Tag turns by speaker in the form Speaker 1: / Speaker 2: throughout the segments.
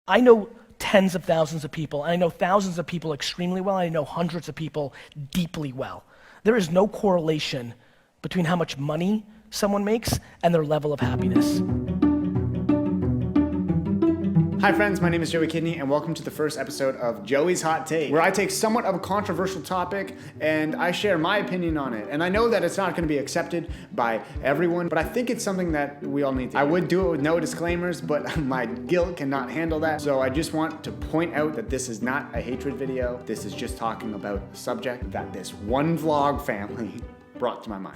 Speaker 1: I know tens of thousands of people, and I know thousands of people extremely well, and I know hundreds of people deeply well. There is no correlation between how much money someone makes and their level of happiness.
Speaker 2: Hi friends, my name is Joey Kidney and welcome to the first episode of Joey's Hot Take, where I take somewhat of a controversial topic and I share my opinion on it. And I know that it's not going to be accepted by everyone, but I think it's something that we all need to do. I would do it with no disclaimers, but my guilt cannot handle that. So I just want to point out that this is not a hatred video. This is just talking about a subject that this one vlog family brought to my mind.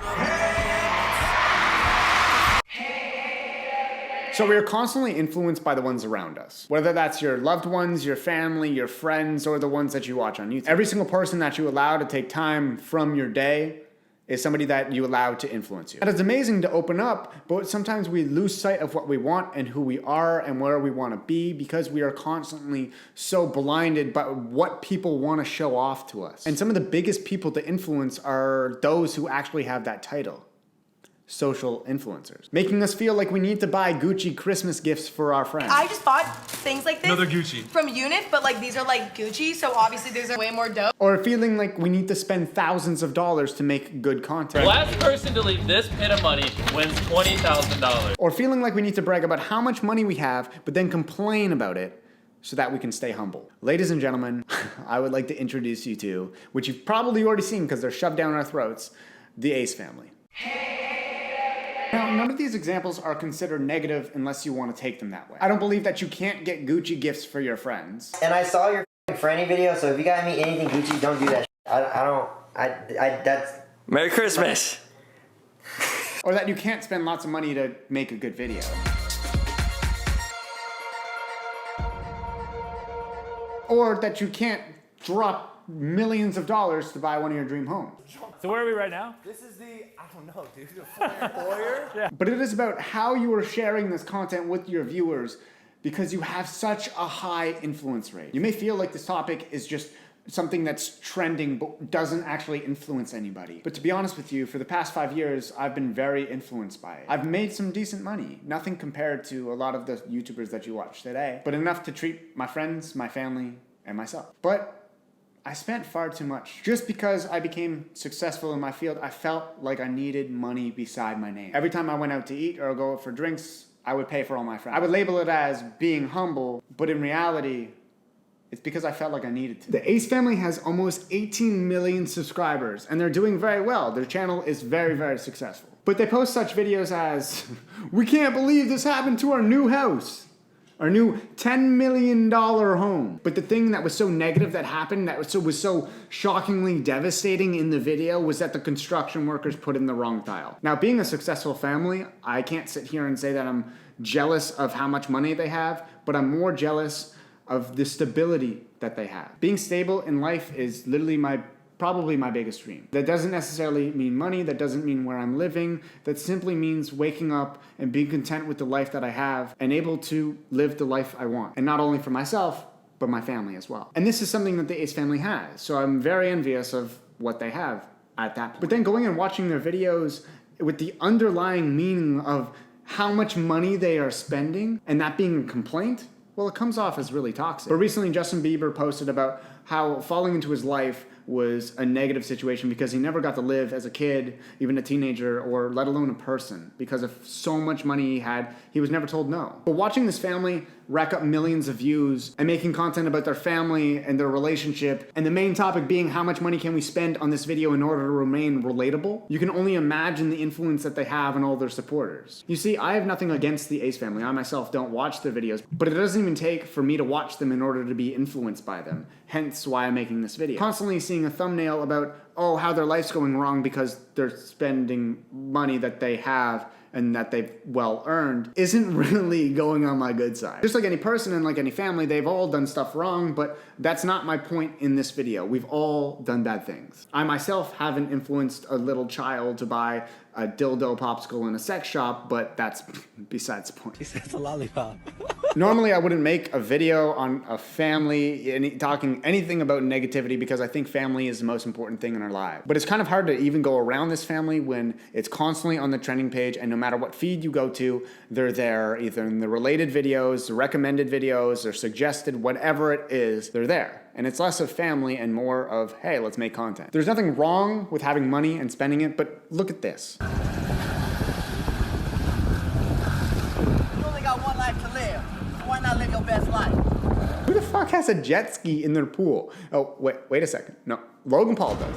Speaker 2: So we are constantly influenced by the ones around us. Whether that's your loved ones, your family, your friends, or the ones that you watch on YouTube. Every single person that you allow to take time from your day is somebody that you allow to influence you. And it's amazing to open up, but sometimes we lose sight of what we want and who we are and where we want to be because we are constantly so blinded by what people want to show off to us. And some of the biggest people to influence are those who actually have that title. Social influencers, making us feel like we need to buy Gucci Christmas gifts for our friends.
Speaker 3: I just bought things like this.
Speaker 4: Another Gucci.
Speaker 3: From Unit, but like these are like Gucci, so obviously these are way more dope.
Speaker 2: Or feeling like we need to spend thousands of dollars to make good content.
Speaker 5: The last person to leave this pit of money wins $20,000.
Speaker 2: Or feeling like we need to brag about how much money we have, but then complain about it so that we can stay humble. Ladies and gentlemen, I would like to introduce you to, which you've probably already seen because they're shoved down our throats, the Ace family. Now, none of these examples are considered negative unless you want to take them that way. I don't believe that you can't get Gucci gifts for your friends.
Speaker 6: And I saw your Franny video, so if you got me anything Gucci, don't do that. That's...
Speaker 7: Merry Christmas!
Speaker 2: Or that you can't spend lots of money to make a good video. Or that you can't drop millions of dollars to buy one of your dream homes.
Speaker 4: So where are we right now?
Speaker 7: This is I don't know, dude, a foyer?
Speaker 4: Yeah.
Speaker 2: But it is about how you are sharing this content with your viewers because you have such a high influence rate. You may feel like this topic is just something that's trending but doesn't actually influence anybody. But to be honest with you, for the past 5 years, I've been very influenced by it. I've made some decent money. Nothing compared to a lot of the YouTubers that you watch today, but enough to treat my friends, my family, and myself. But I spent far too much. Just because I became successful in my field, I felt like I needed money beside my name. Every time I went out to eat or go out for drinks, I would pay for all my friends. I would label it as being humble, but in reality, it's because I felt like I needed to. The Ace family has almost 18 million subscribers, and they're doing very well. Their channel is very, very successful. But they post such videos as, "We can't believe this happened to our new house. Our new $10 million home." But the thing that was so negative that happened, that was so shockingly devastating in the video, was that the construction workers put in the wrong tile. Now, being a successful family, I can't sit here and say that I'm jealous of how much money they have, but I'm more jealous of the stability that they have. Being stable in life is literally probably my biggest dream. That doesn't necessarily mean money, that doesn't mean where I'm living, that simply means waking up and being content with the life that I have and able to live the life I want. And not only for myself, but my family as well. And this is something that the Ace family has, so I'm very envious of what they have at that point. But then going and watching their videos with the underlying meaning of how much money they are spending and that being a complaint, well, it comes off as really toxic. But recently, Justin Bieber posted about how falling into his life was a negative situation because he never got to live as a kid, even a teenager, or let alone a person, because of so much money he had. He was never told no. But watching this family rack up millions of views and making content about their family and their relationship, and the main topic being how much money can we spend on this video in order to remain relatable, you can only imagine the influence that they have on all their supporters. You see, I have nothing against the Ace family. I myself don't watch their videos, but it doesn't even take for me to watch them in order to be influenced by them. Hence why I'm making this video. Constantly seeing a thumbnail about, oh, how their life's going wrong because they're spending money that they have and that they've well earned isn't really going on my good side. Just like any person and like any family, they've all done stuff wrong, but that's not my point in this video. We've all done bad things. I myself haven't influenced a little child to buy a dildo popsicle in a sex shop, but that's besides the point.
Speaker 4: It's a lollipop.
Speaker 2: Normally, I wouldn't make a video on a family, talking anything about negativity, because I think family is the most important thing in our lives. But it's kind of hard to even go around this family when it's constantly on the trending page, and no matter what feed you go to, they're there, either in the related videos, the recommended videos, or suggested, whatever it is, they're there. And it's less of family and more of, hey, let's make content. There's nothing wrong with having money and spending it, but look at this.
Speaker 4: You only got one life to live, so why not live your best life?
Speaker 2: Who the fuck has a jet ski in their pool? Oh, wait a second. No, Logan Paul does.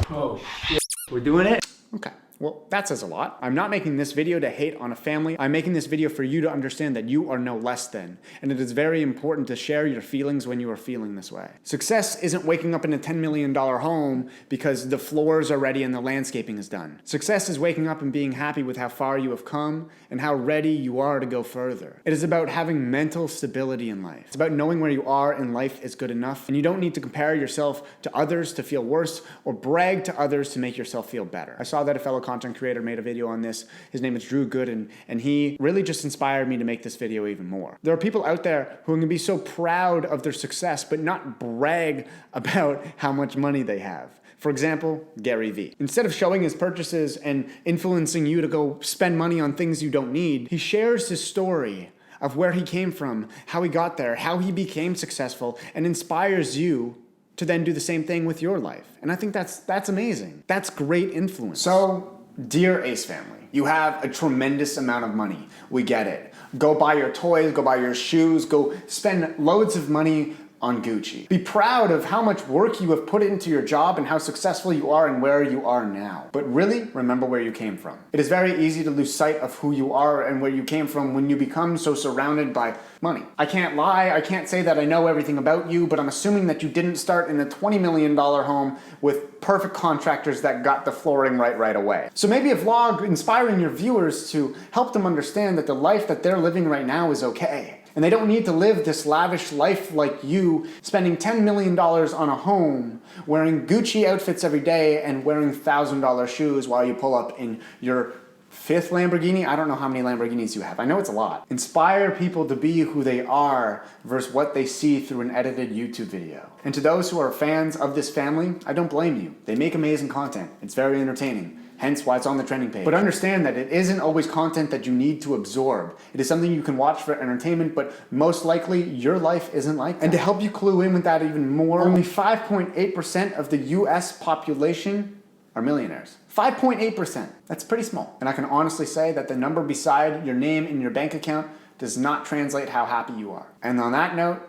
Speaker 5: Oh shit. We're doing it?
Speaker 2: Okay. Well, that says a lot. I'm not making this video to hate on a family. I'm making this video for you to understand that you are no less than. And it is very important to share your feelings when you are feeling this way. Success isn't waking up in a $10 million home because the floors are ready and the landscaping is done. Success is waking up and being happy with how far you have come and how ready you are to go further. It is about having mental stability in life. It's about knowing where you are in life is good enough, and you don't need to compare yourself to others to feel worse or brag to others to make yourself feel better. I saw that a fellow content creator made a video on this. His name is Drew Gooden, and he really just inspired me to make this video even more. There are people out there who can be so proud of their success but not brag about how much money they have. For example, Gary Vee. Instead of showing his purchases and influencing you to go spend money on things you don't need, he shares his story of where he came from, how he got there, how he became successful, and inspires you to then do the same thing with your life. And I think that's amazing. That's great influence. So, dear Ace family, you have a tremendous amount of money. We get it. Go buy your toys, go buy your shoes, go spend loads of money on Gucci. Be proud of how much work you have put into your job and how successful you are and where you are now. But really, remember where you came from. It is very easy to lose sight of who you are and where you came from when you become so surrounded by money. I can't lie, I can't say that I know everything about you, but I'm assuming that you didn't start in a $20 million home with perfect contractors that got the flooring right away. So maybe a vlog inspiring your viewers to help them understand that the life that they're living right now is okay. And they don't need to live this lavish life like you, spending $10 million on a home, wearing Gucci outfits every day, and wearing $1,000 shoes while you pull up in your 5th Lamborghini. I don't know how many Lamborghinis you have. I know it's a lot. Inspire people to be who they are versus what they see through an edited YouTube video. And to those who are fans of this family, I don't blame you. They make amazing content. It's very entertaining. Hence why it's on the trending page. But understand that it isn't always content that you need to absorb. It is something you can watch for entertainment, but most likely your life isn't like that. And to help you clue in with that even more, only 5.8% of the US population are millionaires. 5.8%. That's pretty small. And I can honestly say that the number beside your name in your bank account does not translate how happy you are. And on that note,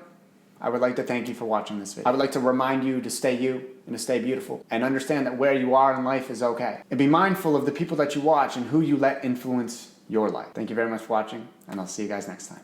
Speaker 2: I would like to thank you for watching this video. I would like to remind you to stay you and to stay beautiful, and understand that where you are in life is okay. And be mindful of the people that you watch and who you let influence your life. Thank you very much for watching, and I'll see you guys next time.